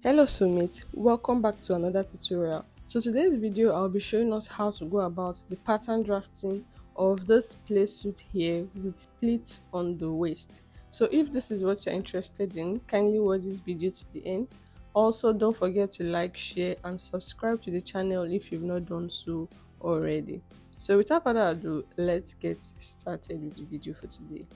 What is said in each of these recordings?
Hello Sumit, welcome back to another tutorial. So today's video I'll be showing us how to go about the pattern drafting of this playsuit here with pleats on the waist. So if this is what you're interested in, kindly watch this video to the end. Also don't forget to like, share and subscribe to the channel if you've not done so already. So without further ado, let's get started with the video for today.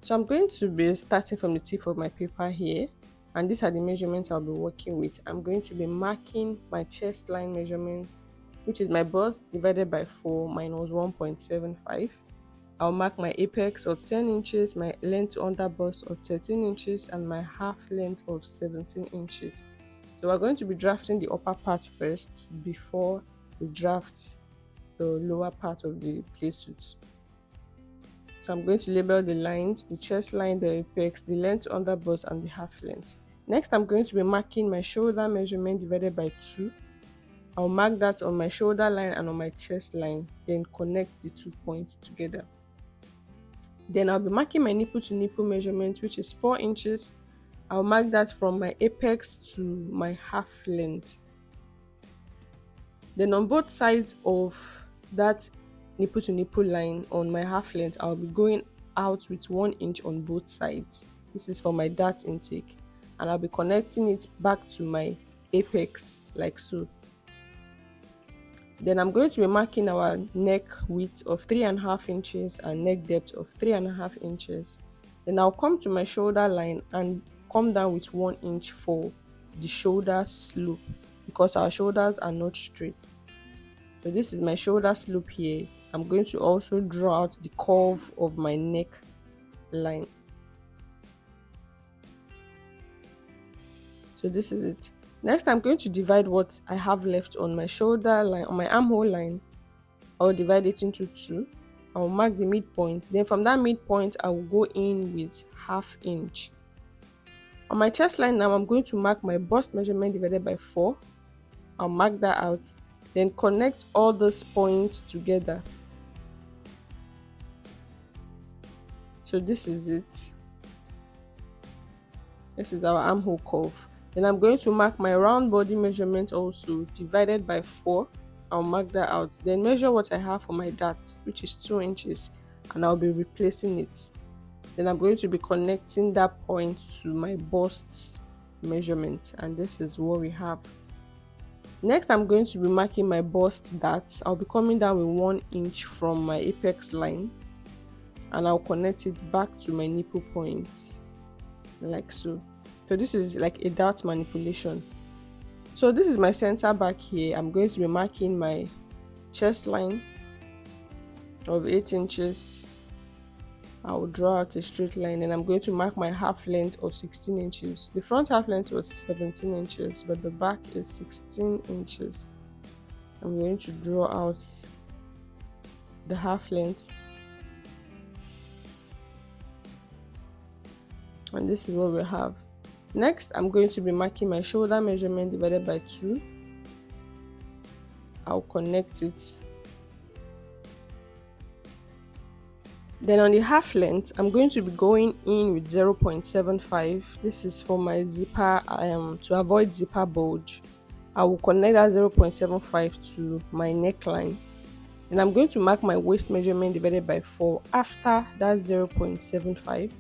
So I'm going to be starting from the tip of my paper here, and these are the measurements I'll be working with. I'm going to be marking my chest line measurement, which is my bust divided by 4 minus 1.75. I'll mark my apex of 10 inches, my length under bust of 13 inches, and my half length of 17 inches. So we're going to be drafting the upper part first before we draft the lower part of the playsuit. So I'm going to label the lines, the chest line, the apex, the length under bust, and the half length. Next, I'm going to be marking my shoulder measurement divided by 2. I'll mark that on my shoulder line and on my chest line, then connect the 2 points together. Then I'll be marking my nipple to nipple measurement, which is 4 inches. I'll mark that from my apex to my half length. Then on both sides of that nipple to nipple line on my half length, I'll be going out with 1 inch on both sides. This is for my dart intake, and I'll be connecting it back to my apex like so. Then I'm going to be marking our neck width of 3.5 inches and neck depth of 3.5 inches. Then I'll come to my shoulder line and come down with 1 inch for the shoulder slope, because our shoulders are not straight. So this is my shoulder slope here. I'm going to also draw out the curve of my neck line. So this is it. Next, I'm going to divide what I have left on my shoulder line, on my armhole line. I'll divide it into 2. I'll mark the midpoint. Then from that midpoint, I will go in with ½ inch. On my chest line now, I'm going to mark my bust measurement divided by 4. I'll mark that out. Then connect all those points together. So this is it. This is our armhole curve. Then I'm going to mark my round body measurement also divided by 4. I'll mark that out. Then measure what I have for my dart, which is 2 inches, and I'll be replacing it. Then I'm going to be connecting that point to my bust measurement, and this is what we have. Next, I'm going to be marking my bust dart. I'll be coming down with 1 inch from my apex line, and I'll connect it back to my nipple points like so. So this is like a dart manipulation. So this is my center back here. I'm going to be marking my chest line of 8 inches. I will draw out a straight line, and I'm going to mark my half length of 16 inches. The front half length was 17 inches, but the back is 16 inches. I'm going to draw out the half length. And this is what we have. Next, I'm going to be marking my shoulder measurement divided by 2. I'll connect it. Then on the half length, I'm going to be going in with 0.75. This is for my zipper, to avoid zipper bulge. I will connect that 0.75 to my neckline. And I'm going to mark my waist measurement divided by 4 after that 0.75.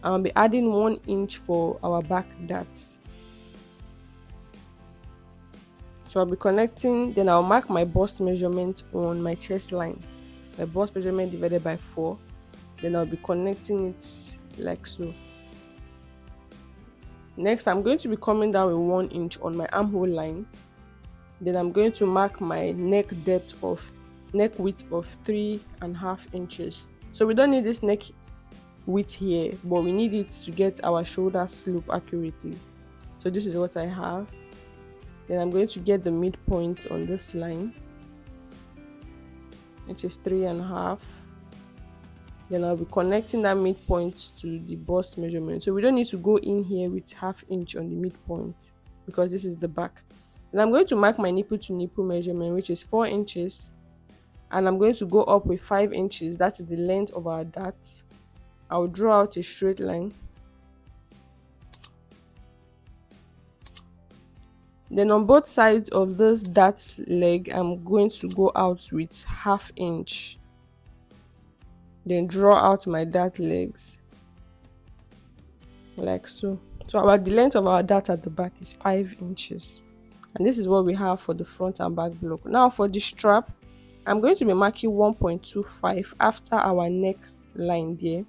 I'll be adding 1 inch for our back darts. So I'll be connecting, then I'll mark my bust measurement on my chest line. My bust measurement divided by 4. Then I'll be connecting it like so. Next, I'm going to be coming down with 1 inch on my armhole line. Then I'm going to mark my neck width of 3.5 inches. So we don't need this neck width here, but we need it to get our shoulder slope accurately. So this is what I have. Then I'm going to get the midpoint on this line, which is 3.5. Then I'll be connecting that midpoint to the bust measurement. So we don't need to go in here with ½ inch on the midpoint, because this is the back. Then I'm going to mark my nipple to nipple measurement, which is 4 inches, and I'm going to go up with 5 inches. That is the length of our dart. I'll draw out a straight line. Then on both sides of this dart leg, I'm going to go out with half inch. Then draw out my dart legs like so. So the length of our dart at the back is 5 inches. And this is what we have for the front and back block. Now for the strap, I'm going to be marking 1.25 after our neck line there.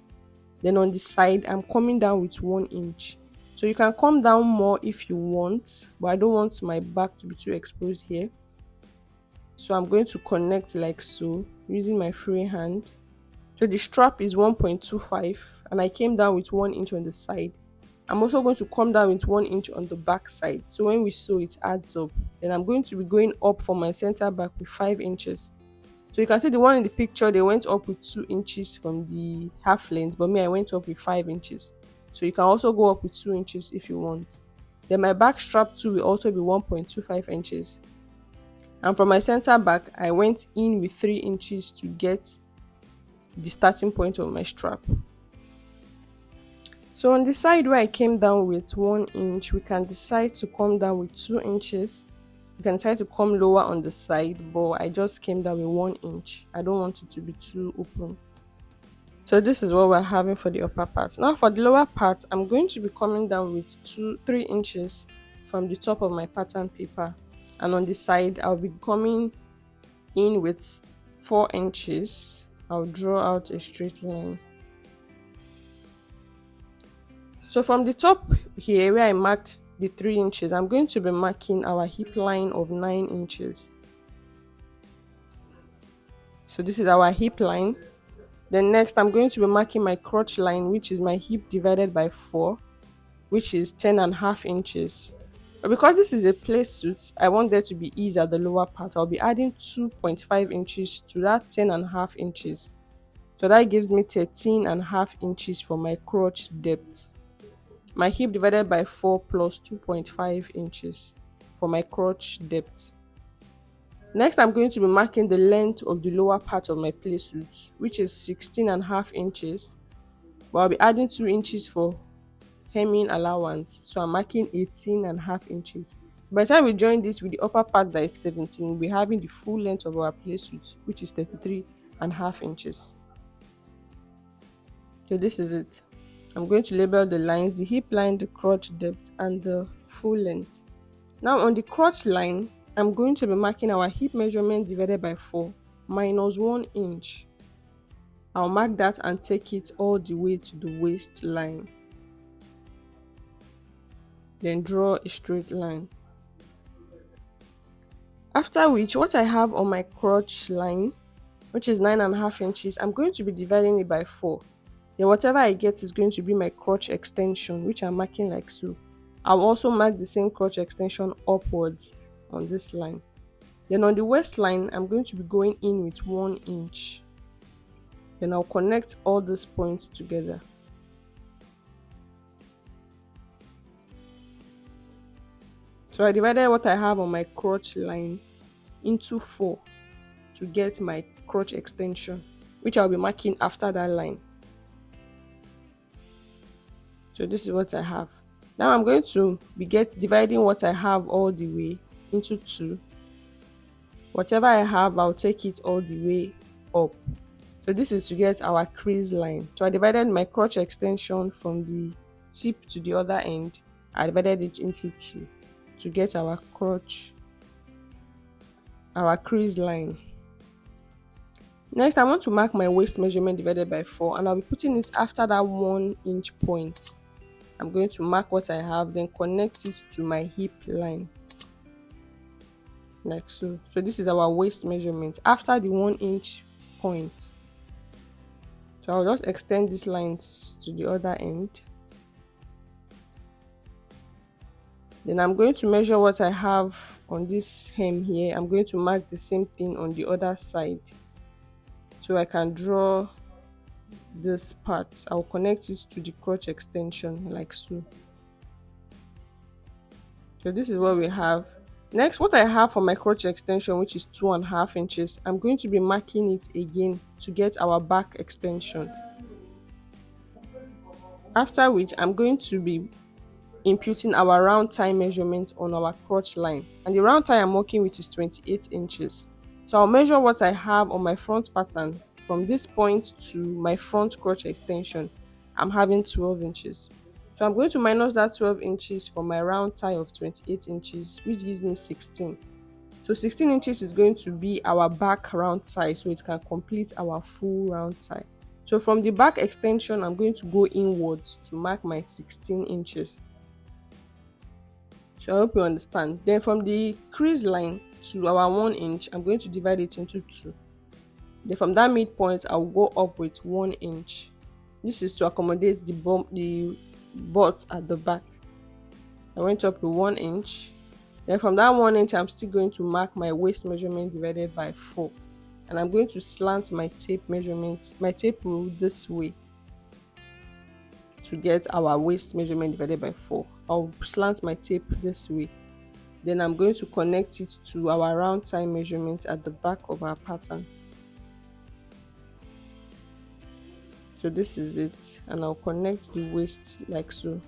Then on the side, I'm coming down with 1 inch. So you can come down more if you want, but I don't want my back to be too exposed here. So I'm going to connect like so using my free hand. So the strap is 1.25 and I came down with 1 inch on the side. I'm also going to come down with 1 inch on the back side. So when we sew, it adds up. Then I'm going to be going up for my center back with 5 inches. So you can see the one in the picture, they went up with 2 inches from the half length, but me, I went up with 5 inches. So you can also go up with 2 inches if you want. Then my back strap too will also be 1.25 inches. And from my center back, I went in with 3 inches to get the starting point of my strap. So on the side where I came down with 1 inch, we can decide to come down with 2 inches. You can try to come lower on the side, but I just came down with 1 inch. I don't want it to be too open. So this is what we're having for the upper part. Now for the lower part, I'm going to be coming down with 3 inches from the top of my pattern paper. And on the side, I'll be coming in with 4 inches. I'll draw out a straight line. So from the top here where I marked the 3 inches, I'm going to be marking our hip line of 9 inches. So this is our hip line. Then next I'm going to be marking my crotch line, which is my hip divided by 4, which is 10.5 inches. But because this is a Playsuit, I want there to be ease at the lower part. I'll be adding 2.5 inches to that 10.5 inches. So that gives me 13.5 inches for my crotch depth. My hip divided by 4 plus 2.5 inches for my crotch depth. Next, I'm going to be marking the length of the lower part of my Playsuit, which is 16.5 inches. But I'll be adding 2 inches for hemming allowance. So I'm marking 18.5 inches. By the time we join this with the upper part that is 17, we'll be having the full length of our Playsuit, which is 33.5 inches. So this is it. I'm going to label the lines, the hip line, the crotch depth, and the full length. Now on the crotch line, I'm going to be marking our hip measurement divided by 4 minus 1 inch. I'll mark that and take it all the way to the waistline. Then draw a straight line. After which, what I have on my crotch line, which is 9.5 inches, I'm going to be dividing it by 4. Then whatever I get is going to be my crotch extension, which I'm marking like so. I'll also mark the same crotch extension upwards on this line. Then on the waistline, I'm going to be going in with 1 inch. Then I'll connect all these points together. So I divided what I have on my crotch line into 4 to get my crotch extension, which I'll be marking after that line. So this is what I have. Now I'm going to be dividing what I have all the way into 2. Whatever I have, I'll take it all the way up. So this is to get our crease line. So I divided my crotch extension from the tip to the other end. I divided it into 2 to get our crease line. Next, I want to mark my waist measurement divided by 4, and I'll be putting it after that 1 inch point. I'm going to mark what I have, then connect it to my hip line. Like so. So this is our waist measurement after the 1 inch point. So I'll just extend these lines to the other end. Then I'm going to measure what I have on this hem here. I'm going to mark the same thing on the other side. So I can draw this part. I'll connect it to the crotch extension like so. So this is what we have. Next, what I have for my crotch extension, which is 2.5 inches, I'm going to be marking it again to get our back extension. After which, I'm going to be imputing our round tie measurement on our crotch line, and the round tie I'm working with is 28 inches. So I'll measure what I have on my front pattern from this point to my front crotch extension. I'm having 12 inches. So I'm going to minus that 12 inches from my round tie of 28 inches, which gives me 16. So 16 inches is going to be our back round tie, so it can complete our full round tie. So from the back extension, I'm going to go inwards to mark my 16 inches. So I hope you understand. Then from the crease line to our 1 inch, I'm going to divide it into 2. Then from that midpoint, I'll go up with 1 inch. This is to accommodate the butt at the back. I went up with 1 inch. Then from that 1 inch, I'm still going to mark my waist measurement divided by 4. And I'm going to slant my tape measurement, my tape rule this way to get our waist measurement divided by 4. I'll slant my tape this way. Then I'm going to connect it to our round tie measurement at the back of our pattern. So this is it, and I'll connect the waist like so.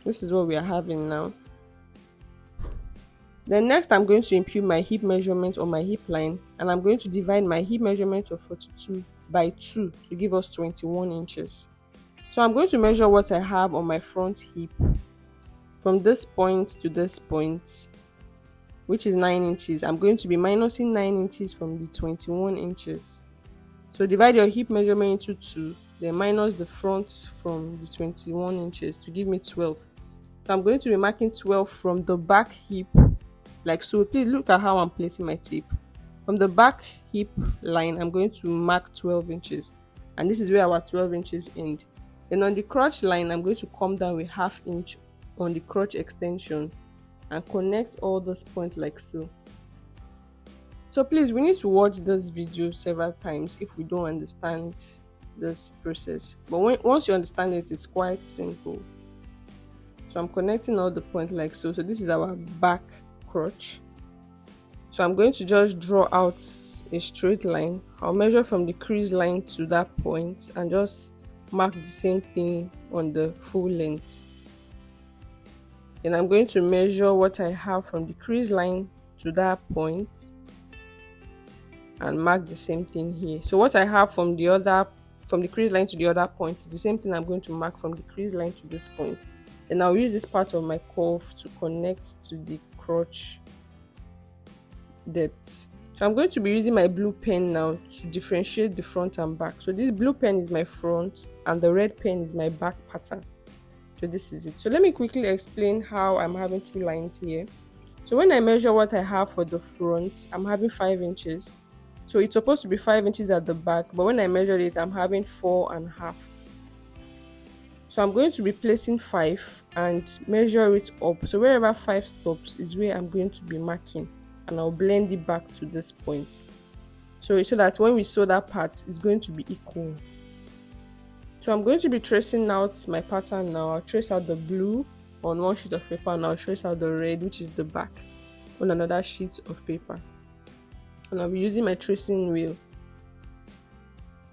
This is what we are having now. Then next, I'm going to impute my hip measurement on my hip line, and I'm going to divide my hip measurement of 42 by 2 to give us 21 inches. So I'm going to measure what I have on my front hip from this point to this point, which is 9 inches. I'm going to be minusing 9 inches from the 21 inches. So divide your hip measurement into 2, then minus the front from the 21 inches to give me 12. So I'm going to be marking 12 from the back hip, like so. Please look at how I'm placing my tape. From the back hip line, I'm going to mark 12 inches. And this is where our 12 inches end. Then on the crotch line, I'm going to come down with ½ inch on the crotch extension and connect all those points like so. So please, we need to watch this video several times if we don't understand this process. But once you understand it, it's quite simple. So I'm connecting all the points like so. So this is our back crotch. So I'm going to just draw out a straight line. I'll measure from the crease line to that point and just mark the same thing on the full length. Then I'm going to measure what I have from the crease line to that point and mark the same thing here. So what I have from the crease line to the other point is the same thing I'm going to mark from the crease line to this point. Then I'll use this part of my curve to connect to the crotch depth. So I'm going to be using my blue pen now to differentiate the front and back. So this blue pen is my front and the red pen is my back pattern. So this is it. So let me quickly explain how I'm having 2 lines here. So when I measure what I have for the front, I'm having 5 inches. So it's supposed to be 5 inches at the back, but when I measured it, I'm having 4.5. So I'm going to be placing 5 and measure it up. So wherever 5 stops is where I'm going to be marking, and I'll blend it back to this point. So that when we sew that part, it's going to be equal. So I'm going to be tracing out my pattern now. I'll trace out the blue on one sheet of paper and I'll trace out the red, which is the back, on another sheet of paper. And I'll be using my tracing wheel.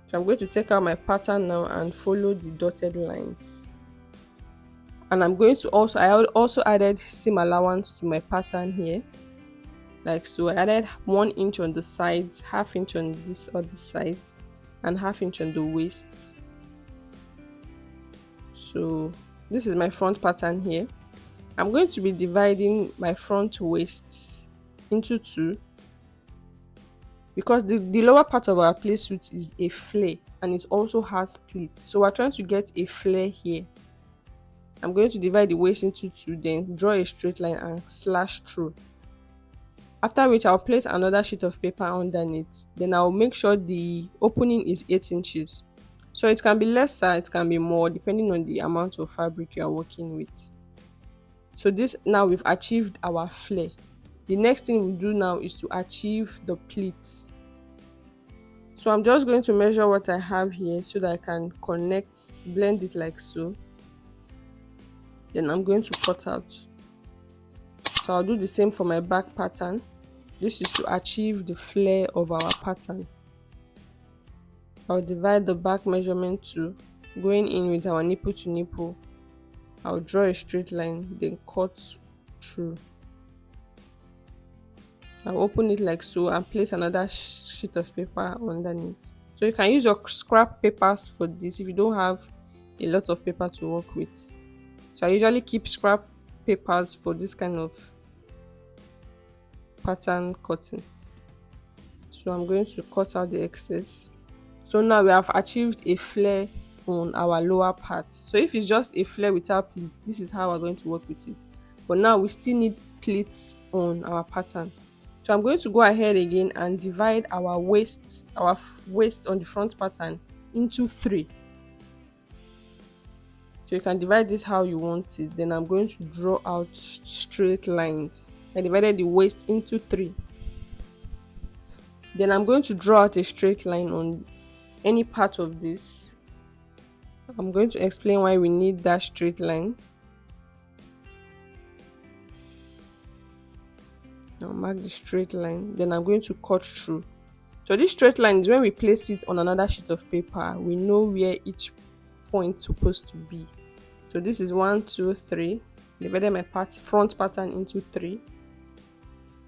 So I'm going to take out my pattern now and follow the dotted lines. And I'm going to I also added seam allowance to my pattern here. Like so, I added 1 inch on the sides, ½ inch on this other side, and ½ inch on the waist. So this is my front pattern here. I'm going to be dividing my front waist into 2. Because the lower part of our playsuit is a flare and it also has pleats. So we're trying to get a flare here. I'm going to divide the waist into 2, then draw a straight line and slash through. After which I'll place another sheet of paper underneath. Then I'll make sure the opening is 8 inches. So it can be lesser, it can be more, depending on the amount of fabric you are working with. So this, now we've achieved our flare. The next thing we do now is to achieve the pleats. So I'm just going to measure what I have here so that I can blend it like so. Then I'm going to cut out. So I'll do the same for my back pattern. This is to achieve the flare of our pattern. I'll divide the back measurement too going in with our nipple to nipple, I'll draw a straight line, then cut through. I'll open it like so and place another sheet of paper underneath. So you can use your scrap papers for this if you don't have a lot of paper to work with. So I usually keep scrap papers for this kind of pattern cutting. So I'm going to cut out the excess. So now we have achieved a flare on our lower part. So if it's just a flare without pleats, this is how we're going to work with it. But now we still need pleats on our pattern. So I'm going to go ahead again and divide our waist on the front pattern into 3. So you can divide this how you want it. Then I'm going to draw out straight lines. I divided the waist into 3. Then I'm going to draw out a straight line on any part of this. I'm going to explain why we need that straight line. I'll mark the straight line. Then I'm going to cut through. So this straight line is when we place it on another sheet of paper, we know where each point is supposed to be. So this is 1, 2, 3. Divided my front pattern into 3.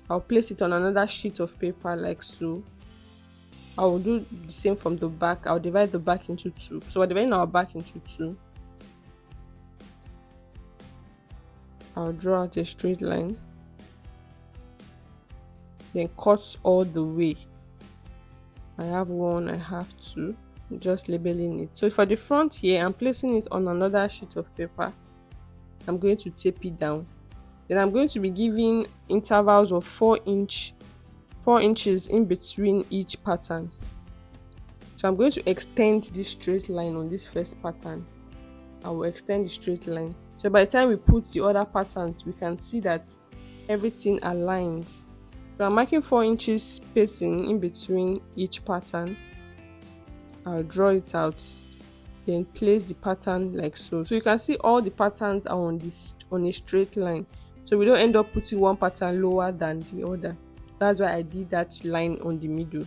I'll place it on another sheet of paper like so. I will do the same from the back. I'll divide the back into 2. So we're dividing our back into 2. I'll draw out a straight line. Then cut all the way. I have 1, I have 2. I'm just labeling it. So for the front here, I'm placing it on another sheet of paper. I'm going to tape it down. Then I'm going to be giving intervals of 4 inches in between each pattern. So I'm going to extend this straight line on this first pattern. I will extend the straight line. So by the time we put the other patterns, we can see that everything aligns. So I'm marking 4 inches spacing in between each pattern. I'll draw it out. Then place the pattern like so. So you can see all the patterns are on a straight line. So we don't end up putting one pattern lower than the other. That's why I did that line on the middle.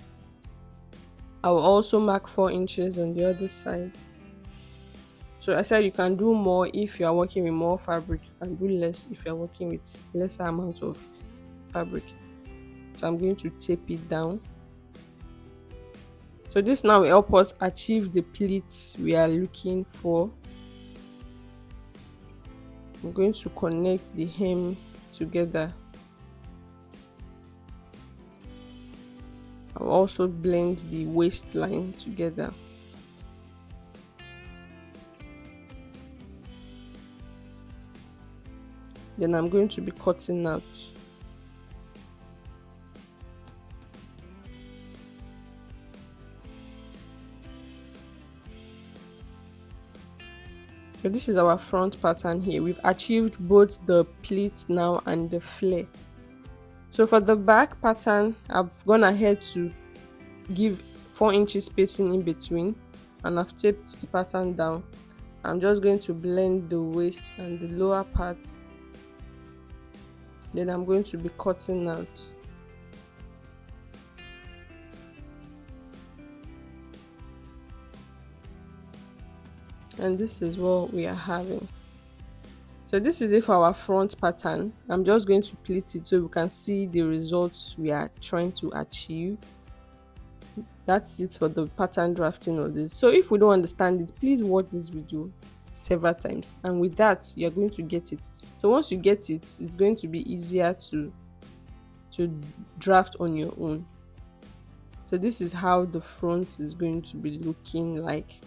I will also mark 4 inches on the other side. So I said you can do more if you are working with more fabric. You can do less if you are working with lesser amount of fabric. So I'm going to tape it down. So this now will help us achieve the pleats we are looking for. I'm going to connect the hem together. I'll also blend the waistline together. Then I'm going to be cutting out. So this is our front pattern here. We've achieved both the pleats now and the flare. So for the back pattern, I've gone ahead to give 4 inches spacing in between, and I've taped the pattern down. I'm just going to blend the waist and the lower part. Then I'm going to be cutting out. And this is what we are having. So this is it for our front pattern. I'm just going to pleat it so we can see the results we are trying to achieve. That's it for the pattern drafting of this. So if we don't understand it, please watch this video several times, and with that you're going to get it. So once you get it, it's going to be easier to draft on your own. So this is how the front is going to be looking like.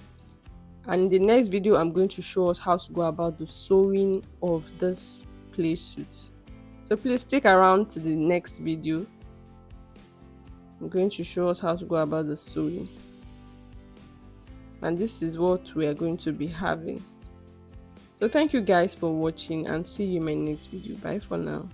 And in the next video, I'm going to show us how to go about the sewing of this playsuit. So please stick around to the next video. I'm going to show us how to go about the sewing. And this is what we are going to be having. So thank you guys for watching, and see you in my next video. Bye for now.